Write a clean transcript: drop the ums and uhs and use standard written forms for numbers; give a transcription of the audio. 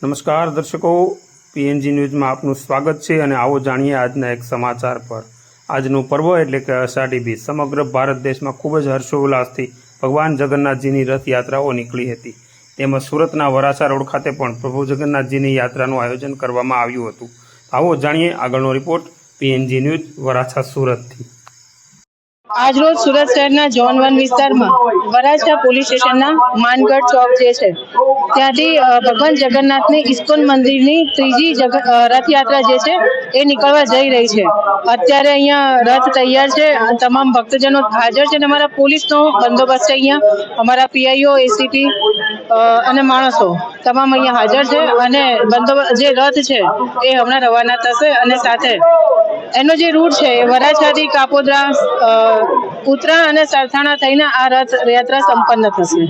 નમસ્કાર દર્શકો, પીએનજી ન્યૂઝમાં આપનું સ્વાગત છે અને આવો જાણીએ આજના એક સમાચાર પર। આજનું પર્વ એટલે કે અષાઢી બીજ સમગ્ર ભારત દેશમાં ખૂબ જ હર્ષોલ્લાસથી ભગવાન જગન્નાથજીની રથયાત્રાઓ નીકળી હતી। તેમજ સુરતના વરાછા રોડ ખાતે પણ પ્રભુ જગન્નાથજીની યાત્રાનું આયોજન કરવામાં આવ્યું હતું। આવો જાણીએ આગળનો રિપોર્ટ પીએનજી ન્યૂઝ વરાછા સુરતથી। આજરોજ સુરત શહેરના ઝોન 1 વિસ્તારમાં વરાછા પોલીસ સ્ટેશનના માનગઢ ચોક જે છે ત્યાંથી ભગવાન જગન્નાથની ઇસ્કોન મંદિરની ત્રીજી રથયાત્રા જે છે એ નીકળવા જઈ રહી છે। અત્યારે અહીંયા રથ તૈયાર છે, તમામ ભક્તજનો હાજર છે અને અમારા પોલીસનો બંદોબસ્ત છે। અહીંયા અમારા પીઆઈઓ, એસીપી અને માણસો તમામ અહીંયા હાજર છે અને બંદોબસ્ત જે રથ છે એ હમણાં રવાના થશે અને સાથે એનો જે રૂટ છે એ વરાછાથી કાપોદ્રા, ઉત્તરાયણ અને સરથાણા થઈને આ રથયાત્રા સંપન્ન થશે।